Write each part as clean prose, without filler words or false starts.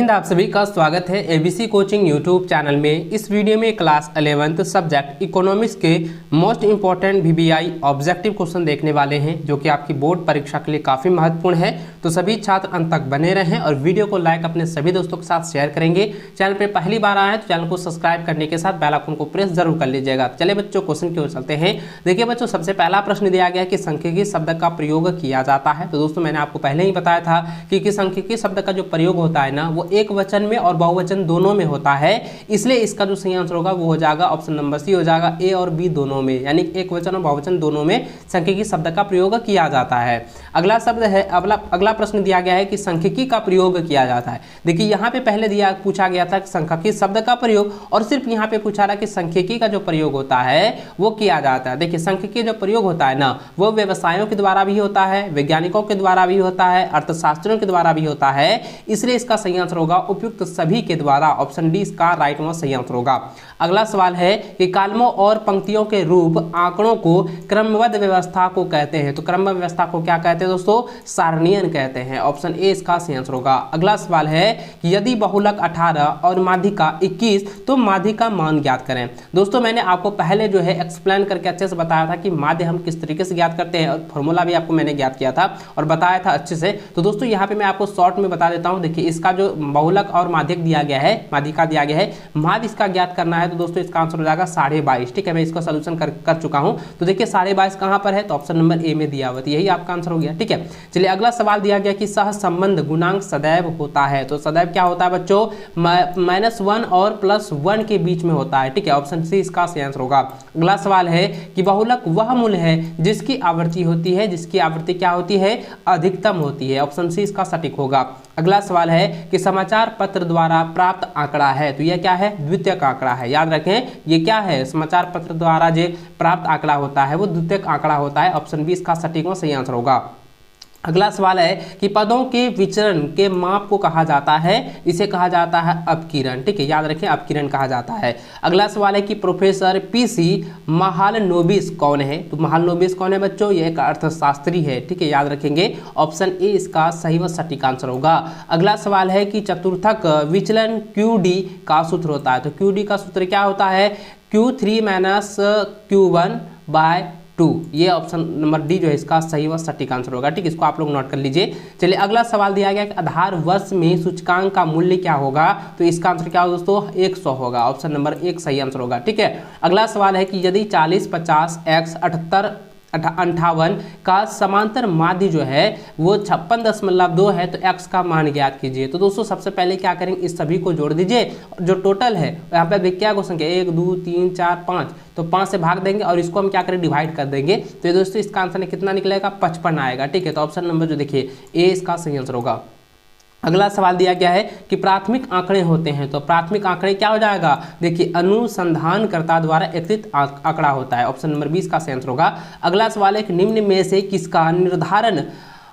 Friend, आप सभी का स्वागत है एबीसी कोचिंग यूट्यूब चैनल में। इस वीडियो में क्लास 11th सब्जेक्ट इकोनॉमिक्स के most important VBI objective question देखने वाले हैं, जो कि आपकी बोर्ड परीक्षा के लिए काफ़ी महत्वपूर्ण है। तो सभी छात्र अंत तक बने रहें और वीडियो को लाइक अपने सभी दोस्तों के साथ शेयर करेंगे। चैनल पर पहली बार आए तो चैनल को सब्सक्राइब करने के साथ बेल आइकन को प्रेस जरूर कर लीजिएगा। चलिए बच्चों, क्वेश्चन की ओर चलते हैं। देखिए बच्चों, सबसे पहला प्रश्न दिया गया कि सांख्यिकी शब्द का प्रयोग किया जाता है। तो दोस्तों, मैंने आपको पहले ही बताया था कि सांख्यिकी शब्द का जो प्रयोग होता है ना, वो एक वचन में और बहुवचन दोनों में होता है। इसलिए इसका जो सही आंसर होगा वो हो जाएगा ऑप्शन नंबर सी हो जाएगा, ए और बी दोनों में, यानी एक वचन और बहुवचन दोनों में सांख्यिकी शब्द का प्रयोग किया जाता है। अगला शब्द है, अगला प्रश्न दिया गया है कि सांख्यिकी का प्रयोग किया जाता है। देखिए यहाँ पे पहले पूछा गया था कि सांख्यिकी शब्द का प्रयोग, और सिर्फ यहाँ पे पूछा रहा कि सांख्यिकी का जो प्रयोग होता है वो किया जाता है। देखिए सांख्यिकी जो प्रयोग होता है ना, वो व्यवसायों के द्वारा भी होता है, वैज्ञानिकों के द्वारा भी होता है, अर्थशास्त्रियों के द्वारा भी होता है। इसलिए इसका सही आंसर होगा उपयुक्त सभी के द्वारा, ऑप्शन डी इसका राइट व सही आंसर होगा। अगला सवाल है कि कॉलमों और पंक्तियों के रूप आंकड़ों को क्रमबद्ध व्यवस्था को कहते हैं। तो क्रमबद्ध व्यवस्था को क्या कहते हैं दोस्तों? सारणीयन कहते हैं। ऑप्शन ए इसका सही आंसर होगा। अगला सवाल है कि यदि बहुलक 18 और माध्यिका 21 तो माध्य का मान ज्ञात करें। दोस्तों, मैंने आपको पहले जो है एक्सप्लेन करके अच्छे से बताया था कि माध्य हम किस तरीके से ज्ञात करते हैं, और फॉर्मूला भी आपको मैंने ज्ञात किया था और बताया था अच्छे से। तो दोस्तों यहाँ पे मैं आपको शॉर्ट में बता देता हूँ। देखिए इसका जो बहुलक और माध्यक दिया गया है, माध्यिका दिया गया है, माध्य इसका ज्ञात करना है। तो दोस्तों इसका आंसर हो जाएगा 22.5। ठीक है, मैं इसका सोल्यूशन कर चुका हूं। तो देखिए 22.5 कहां पर है? तो ऑप्शन नंबर ए में दिया हुआ, तो यही आपका आंसर हो गया। ठीक है, चलिए अगला सवाल दिया गया कि सहसंबंध गुणांक सदैव होता है। तो सदैव क्या होता है बच्चों? -1 और +1 के बीच में होता है। ठीक है, ऑप्शन सी इसका सही आंसर होगा। अगला सवाल है कि बहुलक वह मूल्य है जिसकी आवृत्ति होती है, जिसकी आवृत्ति क्या होती है? अधिकतम होती है। ऑप्शन सी इसका सटीक होगा। अगला सवाल है कि समाचार पत्र द्वारा प्राप्त आंकड़ा है। तो यह क्या है? द्वितीयक आंकड़ा है। याद रखें, ये क्या है? समाचार पत्र द्वारा जो प्राप्त आंकड़ा होता है वो द्वितीयक आंकड़ा होता है। ऑप्शन बी इसका सटीक व सही आंसर होगा। अगला सवाल है कि पदों के विचरण के माप को कहा जाता है, इसे कहा जाता है अपकिरण। ठीक है, याद रखें अपकिरण कहा जाता है। अगला सवाल है कि प्रोफेसर पीसी महालनोबिस कौन है? तो महालनोबिस कौन है बच्चों? ये एक अर्थशास्त्री है। ठीक है, याद रखेंगे, ऑप्शन ए इसका सही व सटीक आंसर होगा। अगला सवाल है कि चतुर्थक विचलन QD का सूत्र होता है। तो QD का सूत्र क्या होता है? Q3 - Q1/2। ये ऑप्शन नंबर डी जो है इसका सही व सटीक आंसर होगा। ठीक, इसको आप लोग नोट कर लीजिए। चलिए अगला सवाल दिया गया कि आधार वर्ष में सूचकांक का मूल्य क्या होगा? तो इसका आंसर क्या होगा दोस्तों? 100 होगा। ऑप्शन नंबर 1 सही आंसर होगा। ठीक है, अगला सवाल है कि यदि 40, 50, x 78, 58 का समांतर माध्य जो है वो 56.2 है, तो x का मान ज्ञात कीजिए। तो दोस्तों सबसे पहले क्या करेंगे, इस सभी को जोड़ दीजिए। जो टोटल है यहाँ पे देखिए क्या क्वेश्चन है, 1 2 3 4 5, तो 5 से भाग देंगे और इसको हम क्या करें? डिवाइड कर देंगे। तो ये दोस्तों इसका आंसर कितना निकलेगा? 55 आएगा। ठीक है, तो ऑप्शन नंबर जो देखिए ए इसका सही आंसर होगा। अगला सवाल दिया गया है कि प्राथमिक आंकड़े होते हैं। तो प्राथमिक आंकड़े क्या हो जाएगा? देखिए अनुसंधानकर्ता द्वारा एकत्रित आंकड़ा होता है। ऑप्शन नंबर 20 का सही आंसर होगा। अगला सवाल है कि निम्न में से किसका निर्धारण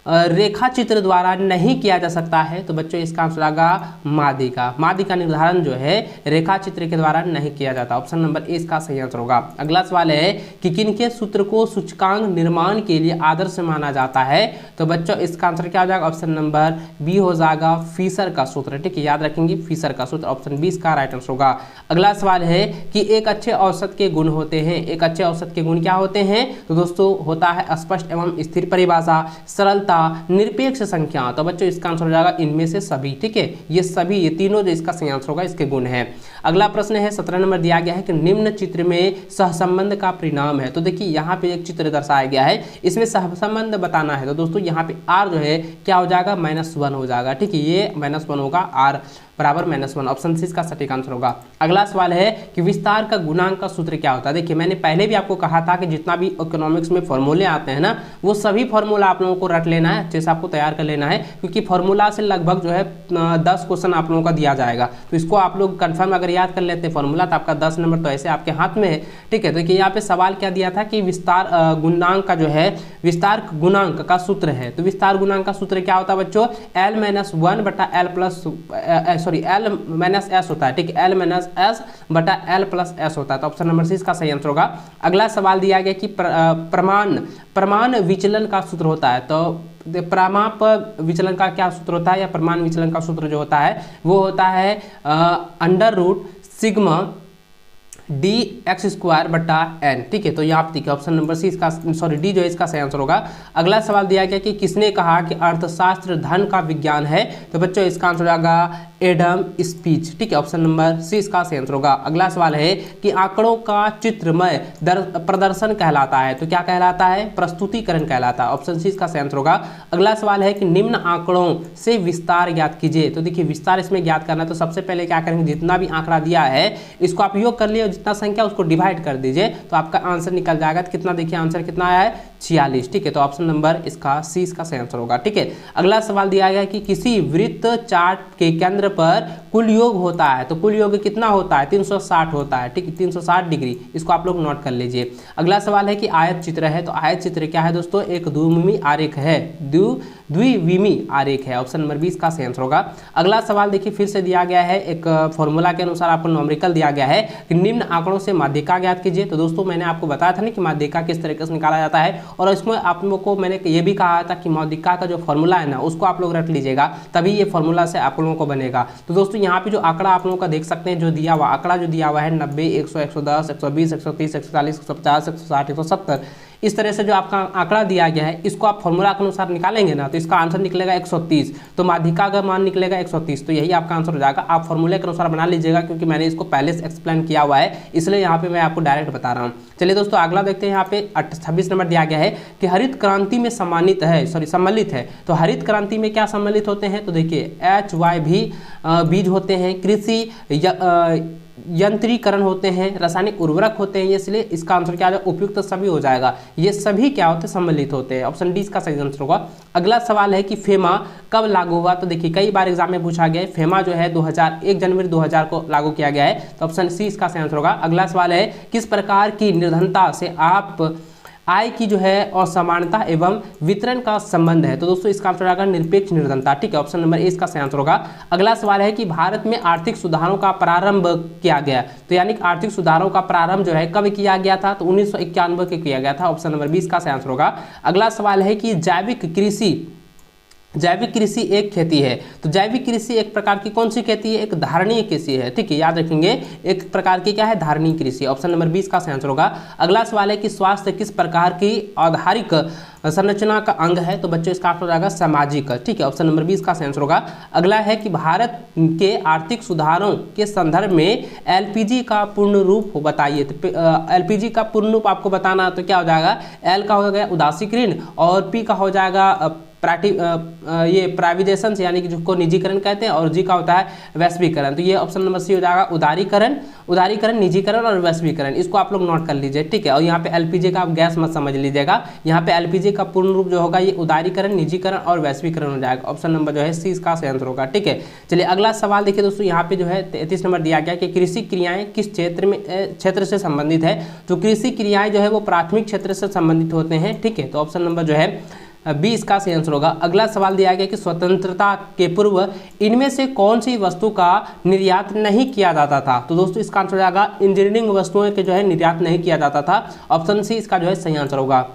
रेखा चित्र द्वारा नहीं किया जा सकता है? तो बच्चों इसका आंसर आएगा माध्य का। माध्य का निर्धारण जो है रेखा चित्र के द्वारा नहीं किया जाता। ऑप्शन नंबर ए इसका सही आंसर होगा। अगला सवाल है कि किनके सूत्र को सूचकांक निर्माण के लिए आदर्श माना जाता है? तो बच्चों इसका आंसर क्या हो जाएगा? ऑप्शन नंबर बी हो जाएगा, फिशर का सूत्र। ठीक है, याद रखेंगे फिशर का सूत्र। ऑप्शन 20 का राइट आंसर होगा। अगला सवाल है कि एक अच्छे औसत के गुण होते हैं। एक अच्छे औसत के गुण क्या होते हैं? तो दोस्तों होता है स्पष्ट एवं स्थिर परिभाषा, सरलता, निरपेक्ष संख्या। तो बच्चों इसका आंसर हो जाएगा इनमें से सभी। ठीक है, ये सभी, ये तीनों जो इसका सही आंसर होगा इसके गुण हैं। अगला प्रश्न है 17 नंबर दिया गया है कि निम्न चित्र में सहसंबंध का परिणाम है। तो देखिए यहाँ पे एक चित्र दर्शाया गया है, इसमें सहसंबंध बताना है। तो दोस्तों यहाँ पे r जो है क्या हो जाएगा? -1 हो जाएगा। ठीक है, ये -1 होगा, r बराबर -1। ऑप्शन सी इसका सटीक आंसर होगा। अगला सवाल है कि विस्तार का गुणांक का सूत्र क्या होता है? देखिए मैंने पहले भी आपको कहा था कि जितना भी इकोनॉमिक्स में फॉर्मूले आते हैं ना, वो सभी फॉर्मूला आप लोगों को रट लेना है, अच्छे से आपको तैयार कर लेना है, क्योंकि फॉर्मूला से लगभग जो है 10 क्वेश्चन आप लोगों का दिया जाएगा। तो इसको आप लोग कन्फर्म अगर याद कर लेते हैं फॉर्मूला, तो आपका 10 नंबर तो ऐसे आपके हाथ में है। ठीक है, तो देखिए यहाँ पे सवाल क्या दिया था कि विस्तार गुणांक का जो है विस्तार गुणांक का सूत्र है। तो विस्तार गुणांक का सूत्र क्या होता है बच्चों? L - 1 L - S होता है। ठीक है, L - S बटा L + S होता है। तो ऑप्शन नंबर सी इसका सही आंसर होगा। अगला सवाल दिया गया कि प्रमाण विचलन का सूत्र होता है। तो परिमाप विचलन का क्या सूत्र होता है, या परिमाण विचलन का सूत्र जो होता है वो होता है under root sigma d x square बटा एन। ठीक है, तो यहाँ पे देखिए ऑप्शन नंबर सी इसका, सॉरी डी जो है इसका सही आंसर होगा। अगला सवाल दिया गया कि किसने कहा कि अर्थशास्त्र धन का विज्ञान है, तो बच्चों इसका आंसर हो जाएगा एडम स्पीच। ठीक है, ऑप्शन नंबर सी इसका सही आंसर होगा। अगला सवाल है कि आंकड़ों का चित्रमय प्रदर्शन कहलाता है, तो क्या कहलाता है, प्रस्तुतिकरण कहलाता है। ऑप्शन सी इसका सही आंसर होगा। अगला सवाल है कि निम्न आंकड़ों से विस्तार ज्ञात कीजिए, तो देखिए विस्तार इसमें ज्ञात करना है तो सबसे पहले क्या करेंगे, जितना भी आंकड़ा दिया है इसको आप योग कर लिए, जितना संख्या उसको डिवाइड कर दीजिए तो आपका आंसर निकल जाएगा। तो कितना, देखिए आंसर कितना आया है 46। ठीक है, तो ऑप्शन नंबर इसका सी इसका सही आंसर होगा। ठीक है, अगला सवाल दिया गया कि किसी वृत्त चार्ट के केंद्र पर कुल योग होता है, तो कुल योग कितना होता है 360 होता है। ठीक है, 360 डिग्री, इसको आप लोग नोट कर लीजिए। अगला सवाल है कि आयत चित्र है, तो आयत चित्र क्या है दोस्तों, एक द्विविमी आरेख है, द्विविमी आरेख है। ऑप्शन नंबर 20 का सही आंसर होगा। अगला सवाल देखिए फिर से दिया गया है, एक फॉर्मूला के अनुसार आपको न्यूमेरिकल दिया गया है कि निम्न आंकड़ों से माध्यिका ज्ञात कीजिए। तो दोस्तों मैंने आपको बताया था ना कि माध्यिका किस तरीके से निकाला जाता है, और इसमें आप लोगों को मैंने ये भी कहा था कि माध्यिका का जो फॉर्मूला है ना उसको आप लोग रट लीजिएगा, तभी ये फॉर्मूला से आप लोगों को बनेगा। तो दोस्तों यहाँ पे जो आंकड़ा आप लोगों का देख सकते हैं, जो दिया हुआ आंकड़ा जो दिया हुआ है 90, 100, 110, 120, 130, 140, 150, 160, 170, इस तरह से जो आपका आंकड़ा दिया गया है इसको आप फॉर्मूला के अनुसार निकालेंगे ना तो इसका आंसर निकलेगा 130, तो माध्यिका का मान निकलेगा 130, तो यही आपका आंसर हो जाएगा। आप फॉर्मूले के अनुसार बना लीजिएगा, क्योंकि मैंने इसको पहले से एक्सप्लेन किया हुआ है, इसलिए यहाँ पे मैं आपको डायरेक्ट बता रहा हूँ। चलिए दोस्तों अगला देखते हैं। यहाँ पे 26 नंबर दिया गया है कि हरित क्रांति में सम्मिलित है, तो हरित क्रांति में क्या सम्मिलित होते हैं, तो देखिए HY भी बीज होते हैं, कृषि यंत्रीकरण होते हैं, रासायनिक उर्वरक होते हैं, इसलिए इसका आंसर क्या है, उपयुक्त सभी हो जाएगा। ये सभी क्या होते हैं, सम्मिलित होते हैं। ऑप्शन डी इसका सही आंसर होगा। अगला सवाल है कि फेमा कब लागू हुआ, तो देखिए कई बार एग्जाम में पूछा गया है, फेमा जो है 1 जनवरी 2000 को लागू किया गया है, तो ऑप्शन सी इसका सही आंसर होगा। अगला सवाल है किस प्रकार की निर्धनता से आप आय की जो है असमानता एवं वितरण का संबंध है, तो दोस्तों इसका आंसर आएगा निरपेक्ष निर्धनता। ठीक है, ऑप्शन नंबर ए इसका सही आंसर होगा। अगला सवाल है कि भारत में आर्थिक सुधारों का प्रारंभ किया गया, तो यानी आर्थिक सुधारों का प्रारंभ जो है कब किया गया था, तो 1991 के किया गया था। ऑप्शन नंबर 20 का सही आंसर होगा। अगला सवाल है कि जैविक कृषि एक खेती है, तो जैविक कृषि एक प्रकार की कौन सी खेती है, एक धारणीय कृषि है। ठीक है, याद रखेंगे एक प्रकार की क्या है, धारणीय कृषि। ऑप्शन नंबर 20 का सही आंसर होगा। अगला सवाल है कि स्वास्थ्य किस प्रकार की आधारिक संरचना का अंग है, तो बच्चों इसका आंसर हो जाएगा सामाजिक। ठीक है, ऑप्शन नंबर 20 का सही आंसर होगा। अगला है कि भारत के आर्थिक सुधारों के संदर्भ में एलपीजी का पूर्ण रूप बताइए, तो एलपीजी का पूर्ण रूप आपको बताना, तो क्या हो जाएगा, एल का हो गया उदासीकरण और पी का हो जाएगा ये प्राइवेटाइजेशन यानी कि जिसको निजीकरण कहते हैं, और जी का होता है वैश्वीकरण, तो ये ऑप्शन नंबर सी हो जाएगा उदारीकरण, निजीकरण और वैश्वीकरण। इसको आप लोग नोट कर लीजिए। ठीक है, और यहाँ पे एलपीजी का आप गैस मत समझ लीजिएगा, यहाँ पे एलपीजी का पूर्ण रूप जो होगा ये उदारीकरण, निजीकरण और वैश्वीकरण हो जाएगा। ऑप्शन नंबर जो है सी इसका सही आंसर होगा। ठीक है, चलिए अगला सवाल देखिए दोस्तों, यहाँ पे जो है 33 नंबर दिया गया कि कृषि क्रियाएं किस क्षेत्र से संबंधित है, तो कृषि क्रियाएं जो है वो प्राथमिक क्षेत्र से संबंधित होते हैं। ठीक है, तो ऑप्शन नंबर जो है 20 इसका सही आंसर होगा। अगला सवाल दिया गया कि स्वतंत्रता के पूर्व इनमें से कौन सी वस्तु का निर्यात नहीं किया जाता था, तो दोस्तों इसका आंसर हो जाएगा इंजीनियरिंग वस्तुओं के जो है निर्यात नहीं किया जाता था। ऑप्शन सी इसका जो है सही आंसर होगा।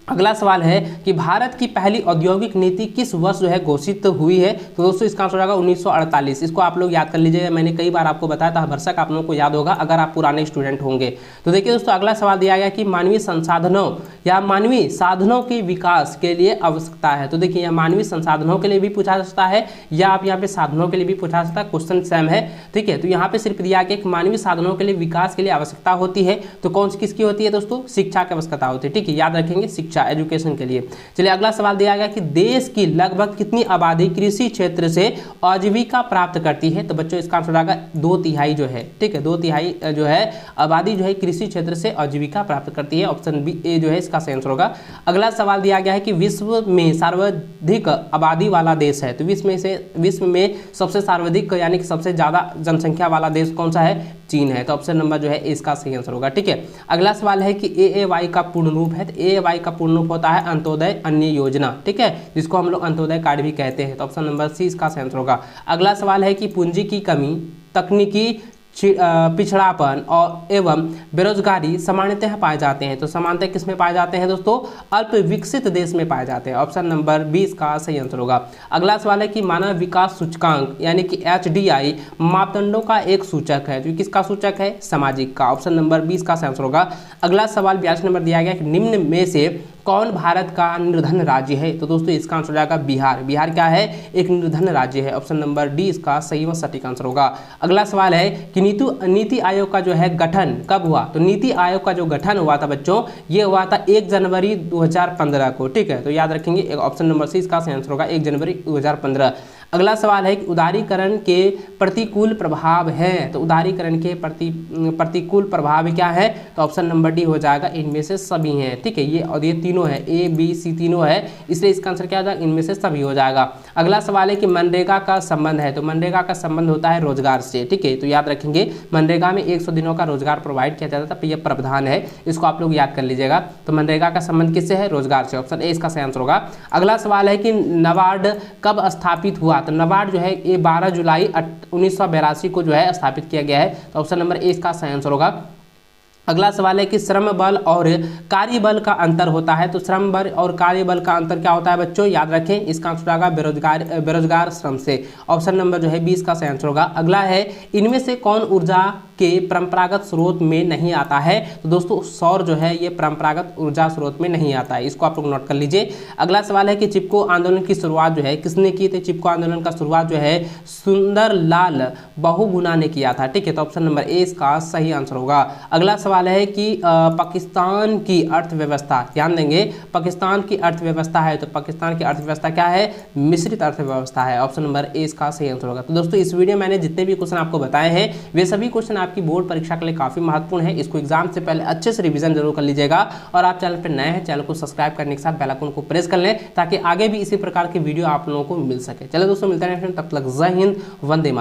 अगला सवाल है कि भारत की पहली औद्योगिक नीति किस वर्ष जो है घोषित हुई है, तो दोस्तों इसका आंसर होगा 1948। इसको आप लोग याद कर लीजिएगा, मैंने कई बार आपको बताया था, भरसक आप लोगों को याद होगा अगर आप पुराने स्टूडेंट होंगे। तो देखिए दोस्तों अगला सवाल दिया गया कि मानवीय संसाधनों या मानवीय साधनों के विकास के लिए आवश्यकता है, तो देखिए यहाँ मानवीय संसाधनों के लिए भी पूछा जा सकता है या आप यहाँ पे साधनों के लिए भी पूछा जा सकता है, क्वेश्चन सेम है। ठीक है, तो यहाँ पे सिर्फ दिया गया कि मानवीय साधनों के लिए विकास के लिए आवश्यकता होती है, तो कौन सी किसकी होती है दोस्तों, शिक्षा की आवश्यकता होती है। ठीक है, याद रखेंगे शिक्षा, एजुकेशन के लिए। चलिए अगला सवाल दिया गया कि देश की लगभग कितनी आबादी कृषि क्षेत्र से आजीविका प्राप्त करती है, तो बच्चों इसका आंसर आएगा 2/3 जो है। ठीक है, 2/3 जो है आबादी जो है कृषि क्षेत्र से आजीविका प्राप्त करती है। ऑप्शन बी ए जो है इसका सही आंसर होगा। अगला सवाल दिया गया है कि विश्व में सर्वाधिक आबादी वाला देश है, तो विश्व में सबसे सर्वाधिक यानी कि सबसे ज्यादा जनसंख्या वाला देश कौन सा है, चीन है, तो ऑप्शन नंबर जो है इसका सही आंसर होगा। ठीक है, अगला सवाल है कि AAY का पूर्ण रूप है, तो AAY का पूर्ण रूप होता है अंत्योदय अन्य योजना। ठीक है, जिसको हम लोग अंत्योदय कार्ड भी कहते हैं, तो ऑप्शन नंबर सी इसका सही आंसर होगा। अगला सवाल है कि पूंजी की कमी तकनीकी पिछड़ापन और एवं बेरोजगारी सामान्यतः पाए जाते हैं। तो सामान्यतः किस में पाए जाते हैं दोस्तों? अल्प विकसित देश में पाए जाते हैं। ऑप्शन नंबर 20 का सही आंसर होगा। अगला सवाल है कि मानव विकास सूचकांक यानी कि HDI मापदंडों का एक सूचक है, जो किसका सूचक है? सामाजिक का। ऑप्शन नंबर 20 का सही आंसर होगा। अगला सवाल 82 नंबर दिया गया कि निम्न में से कौन भारत का निर्धन राज्य है? तो दोस्तों इसका आंसर हो जाएगा बिहार। बिहार क्या है? एक निर्धन राज्य है। ऑप्शन नंबर डी इसका सही व सटीक आंसर होगा। अगला सवाल है कि नीति आयोग का जो है गठन कब हुआ? तो नीति आयोग का जो गठन हुआ था बच्चों, ये हुआ था 1 जनवरी 2015 को। ठीक है, तो याद रखेंगे ऑप्शन नंबर सी इसका सही आंसर होगा, 1 जनवरी 2015। अगला सवाल है कि उदारीकरण के प्रतिकूल प्रभाव है। तो उदारीकरण के प्रतिकूल प्रभाव क्या है? तो ऑप्शन नंबर डी हो जाएगा, इनमें से सभी हैं। ठीक है, ये और ये तीनों है, ए बी सी तीनों है, इसलिए इसका आंसर क्या हो जाएगा? इनमें से सभी हो जाएगा। अगला सवाल है कि मनरेगा का संबंध है। तो मनरेगा का संबंध होता है रोजगार से। ठीक है, तो याद रखेंगे मनरेगा में 100 दिनों का रोजगार प्रोवाइड किया जाता था, यह प्रावधान है, इसको आप लोग याद कर लीजिएगा। तो मनरेगा का संबंध किससे है? रोजगार से। ऑप्शन ए इसका सही आंसर होगा। अगला सवाल है कि नाबार्ड कब स्थापित हुआ? तो नाबार्ड जो है ये 12 जुलाई 1982 को जो है स्थापित किया गया है। तो ऑप्शन नंबर ए इसका सही आंसर होगा। अगला सवाल है कि श्रम बल और कार्यबल का अंतर होता है। तो श्रम बल और कार्यबल का अंतर क्या होता है बच्चों? याद रखें, इसका आंसर होगा बेरोजगार श्रम से। ऑप्शन नंबर जो है 20 का सही आंसर होगा। अगला है इनमें से कौन ऊर्जा के परंपरागत स्रोत में नहीं आता है? तो दोस्तों सौर जो है ये परंपरागत ऊर्जा स्रोत में नहीं आता है, इसको आप लोग नोट कर लीजिए। अगला सवाल है कि चिपको आंदोलन की शुरुआत जो है किसने की थी? चिपको आंदोलन का शुरुआत जो है सुंदरलाल बहुगुणा ने किया था। ठीक है, तो ऑप्शन नंबर ए इसका सही आंसर होगा। अगला सवाल है कि पाकिस्तान की अर्थव्यवस्था, ध्यान देंगे पाकिस्तान की अर्थव्यवस्था है, तो पाकिस्तान की अर्थव्यवस्था क्या है? मिश्रित अर्थव्यवस्था है। ऑप्शन नंबर ए इसका सही आंसर होगा। तो दोस्तों इस वीडियो में मैंने जितने भी क्वेश्चन आपको बताए हैं वे सभी क्वेश्चन आपकी बोर्ड परीक्षा के लिए काफी महत्वपूर्ण है। इसको एग्जाम से पहले अच्छे से रिवीजन जरूर कर लीजिएगा। और आप चैनल पर नए हैं, चैनल को सब्सक्राइब करने के साथ बेल आइकन को प्रेस कर लें ताकि आगे भी इसी प्रकार की वीडियो आप लोगों को मिल सके। चलो दोस्तों मिलते हैं, तब तक जय हिंद, वंदे मातरम।